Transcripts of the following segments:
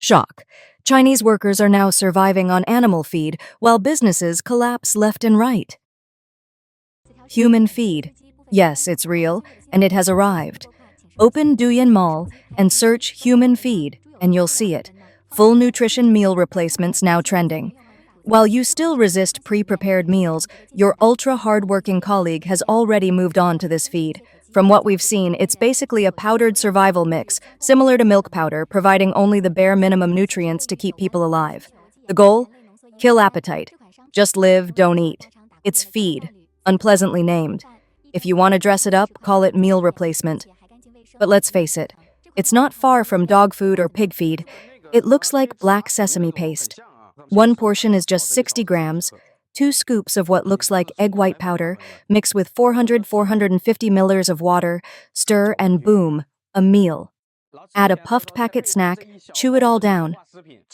Shock. Chinese workers are now surviving on animal feed while businesses collapse left and right. Human feed. Yes, it's real, and it has arrived. Open Douyin Mall and search human feed, and you'll see it. Full nutrition meal replacements now trending. While you still resist pre-prepared meals, your ultra-hardworking colleague has already moved on to this feed. From what we've seen, it's basically a powdered survival mix, similar to milk powder, providing only the bare minimum nutrients to keep people alive. The goal? Kill appetite. Just live, don't eat. It's feed, unpleasantly named. If you want to dress it up, call it meal replacement. But let's face it, it's not far from dog food or pig feed. It looks like black sesame paste. One portion is just 60 grams, 2 scoops of what looks like egg white powder, mix with 450 milliliters of water, stir, and boom, a meal. Add a puffed packet snack, chew it all down.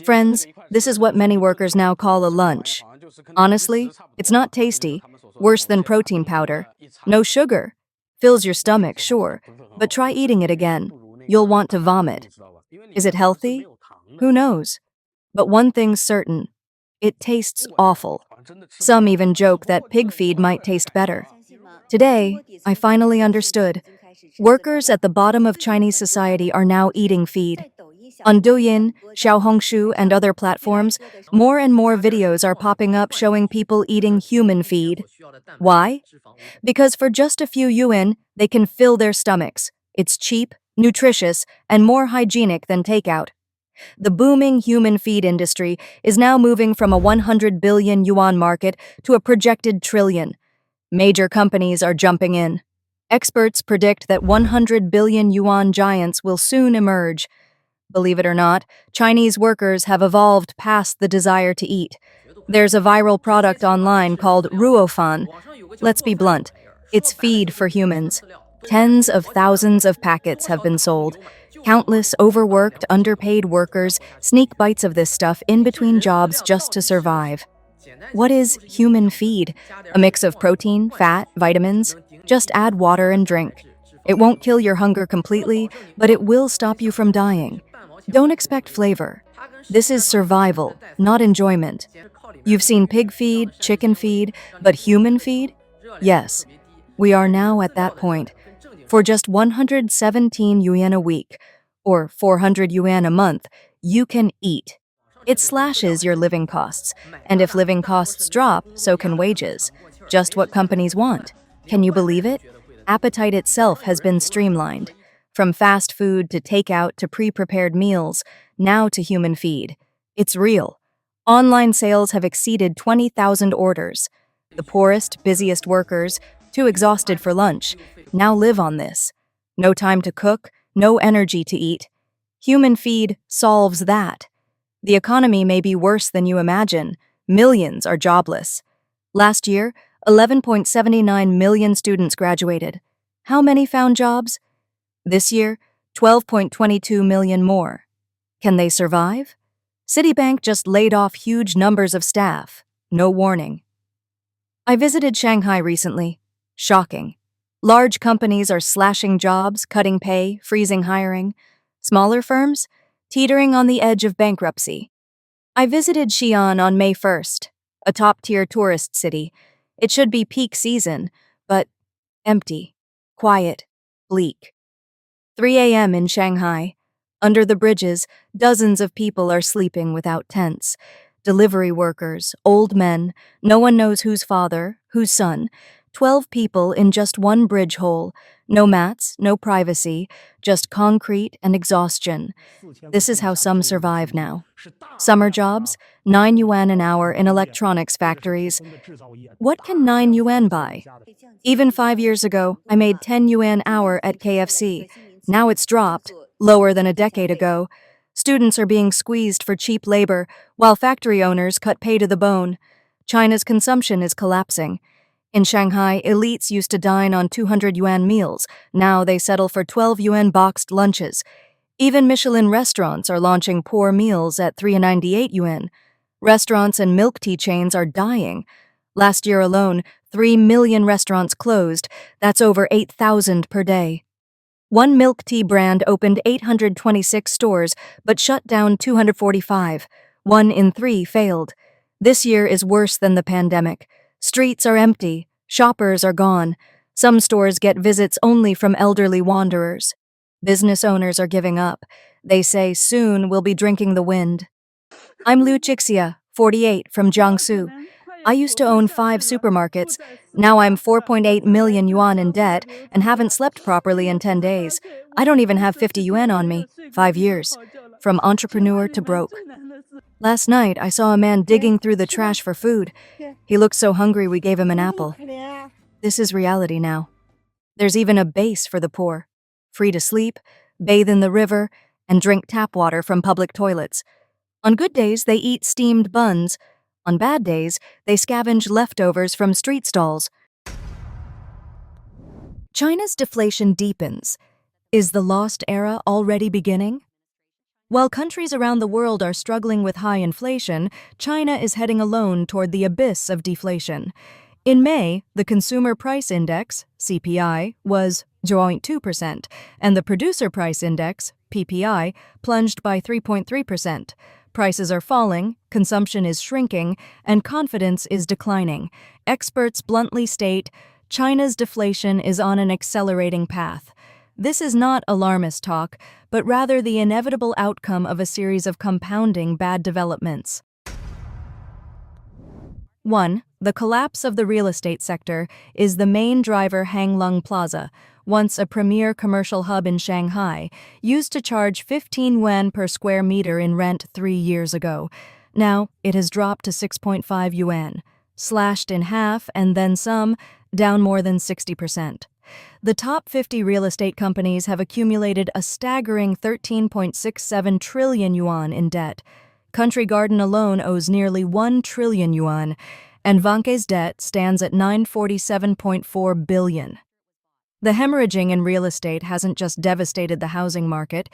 Friends, this is what many workers now call a lunch. Honestly, it's not tasty, worse than protein powder. No sugar. Fills your stomach, sure, but try eating it again. You'll want to vomit. Is it healthy? Who knows? But one thing's certain. It tastes awful. Some even joke that pig feed might taste better. Today, I finally understood. Workers at the bottom of Chinese society are now eating feed. On Douyin, Xiaohongshu, and other platforms, more and more videos are popping up showing people eating human feed. Why? Because for just a few yuan, they can fill their stomachs. It's cheap, nutritious, and more hygienic than takeout. The booming human feed industry is now moving from a 100 billion yuan market to a projected trillion. Major companies are jumping in. Experts predict that 100 billion yuan giants will soon emerge. Believe it or not, Chinese workers have evolved past the desire to eat. There's a viral product online called Ruofan. Let's be blunt, it's feed for humans. Tens of thousands of packets have been sold. Countless overworked, underpaid workers sneak bites of this stuff in between jobs just to survive. What is human feed? A mix of protein, fat, vitamins? Just add water and drink. It won't kill your hunger completely, but it will stop you from dying. Don't expect flavor. This is survival, not enjoyment. You've seen pig feed, chicken feed, but human feed? Yes. We are now at that point. For just 117 yuan a week, or 400 yuan a month, you can eat. It slashes your living costs, and if living costs drop, so can wages. Just what companies want. Can you believe it? Appetite itself has been streamlined. From fast food to takeout to pre-prepared meals, now to human feed. It's real. Online sales have exceeded 20,000 orders. The poorest, busiest workers, too exhausted for lunch, now live on this. No time to cook, no energy to eat. Human feed solves that. The economy may be worse than you imagine. Millions are jobless. Last year, 11.79 million students graduated. How many found jobs? This year, 12.22 million more. Can they survive? Citibank just laid off huge numbers of staff. No warning. I visited Shanghai recently. Shocking. Large companies are slashing jobs, cutting pay, freezing hiring. Smaller firms? Teetering on the edge of bankruptcy. I visited Xi'an on May 1st, a top-tier tourist city. It should be peak season, but empty, quiet, bleak. 3 a.m. in Shanghai. Under the bridges, dozens of people are sleeping without tents. Delivery workers, old men, no one knows whose father, whose son. 12 people in just one bridge hole. No mats, no privacy, just concrete and exhaustion. This is how some survive now. Summer jobs, 9 yuan an hour in electronics factories. What can 9 yuan buy? Even 5 years ago, I made 10 yuan an hour at KFC. Now it's dropped. lower than a decade ago. Students are being squeezed for cheap labor, while factory owners cut pay to the bone. China's consumption is collapsing. In Shanghai, elites used to dine on 200 yuan meals. Now they settle for 12 yuan boxed lunches. Even Michelin restaurants are launching poor meals at 398 yuan. Restaurants and milk tea chains are dying. Last year alone, 3 million restaurants closed. That's over 8,000 per day. One milk tea brand opened 826 stores, but shut down 245. 1 in 3 failed. This year is worse than the pandemic. Streets are empty. Shoppers are gone. Some stores get visits only from elderly wanderers. Business owners are giving up. They say soon we'll be drinking the wind. I'm Liu Jixia, 48, from Jiangsu. I used to own 5 supermarkets. Now I'm 4.8 million yuan in debt and haven't slept properly in 10 days. I don't even have 50 yuan on me. 5 years. From entrepreneur to broke. Last night, I saw a man digging through the trash for food. He looked so hungry we gave him an apple. This is reality now. There's even a base for the poor. Free to sleep, bathe in the river, and drink tap water from public toilets. On good days, they eat steamed buns. On bad days, they scavenge leftovers from street stalls. China's deflation deepens. Is the lost era already beginning? While countries around the world are struggling with high inflation, China is heading alone toward the abyss of deflation. In May, the Consumer Price Index, CPI, was 0.2%, and the Producer Price Index, PPI, plunged by 3.3%. Prices are falling, consumption is shrinking, and confidence is declining. Experts bluntly state China's deflation is on an accelerating path. This is not alarmist talk, but rather the inevitable outcome of a series of compounding bad developments. 1. The collapse of the real estate sector is the main driver. Hanglung Plaza, once a premier commercial hub in Shanghai, used to charge 15 yuan per square meter in rent 3 years ago. Now, it has dropped to 6.5 yuan, slashed in half and then some, down more than 60%. The top 50 real estate companies have accumulated a staggering 13.67 trillion yuan in debt. Country Garden alone owes nearly 1 trillion yuan, and Vanke's debt stands at 947.4 billion. The hemorrhaging in real estate hasn't just devastated the housing market,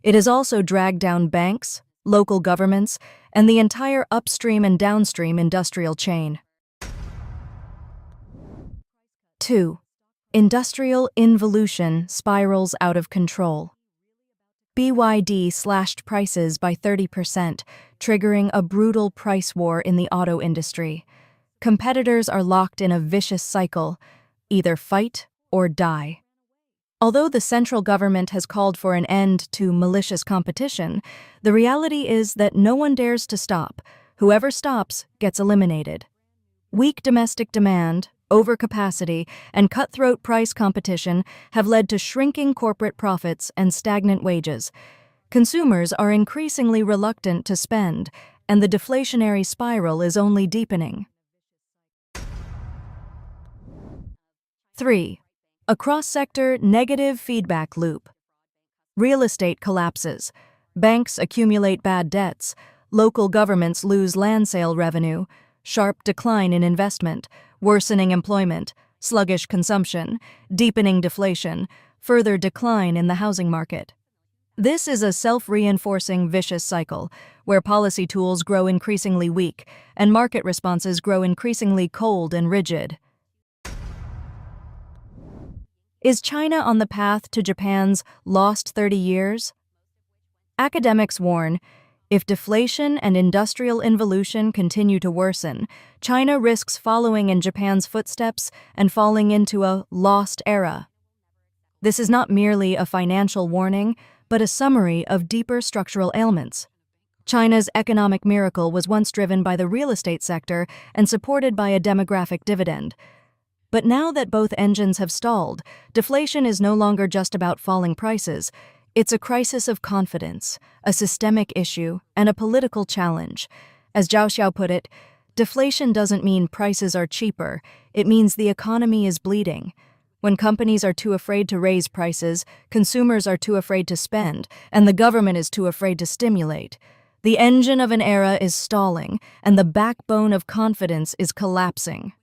it has also dragged down banks, local governments, and the entire upstream and downstream industrial chain. 2. Industrial involution spirals out of control. BYD slashed prices by 30%, triggering a brutal price war in the auto industry. Competitors are locked in a vicious cycle, either fight or die. Although the central government has called for an end to malicious competition, the reality is that no one dares to stop. Whoever stops gets eliminated. Weak domestic demand, overcapacity, and cutthroat price competition have led to shrinking corporate profits and stagnant wages. Consumers are increasingly reluctant to spend, and the deflationary spiral is only deepening. 3. A cross-sector negative feedback loop. Real estate collapses. Banks accumulate bad debts. Local governments lose land sale revenue. Sharp decline in investment. Worsening employment, sluggish consumption, deepening deflation, further decline in the housing market. This is a self-reinforcing vicious cycle, where policy tools grow increasingly weak and market responses grow increasingly cold and rigid. Is China on the path to Japan's lost 30 years? Academics warn, if deflation and industrial involution continue to worsen, China risks following in Japan's footsteps and falling into a lost era. This is not merely a financial warning, but a summary of deeper structural ailments. China's economic miracle was once driven by the real estate sector and supported by a demographic dividend. But now that both engines have stalled, deflation is no longer just about falling prices. It's a crisis of confidence, a systemic issue, and a political challenge. As Zhao Xiao put it, deflation doesn't mean prices are cheaper, it means the economy is bleeding. When companies are too afraid to raise prices, consumers are too afraid to spend, and the government is too afraid to stimulate. The engine of an era is stalling, and the backbone of confidence is collapsing.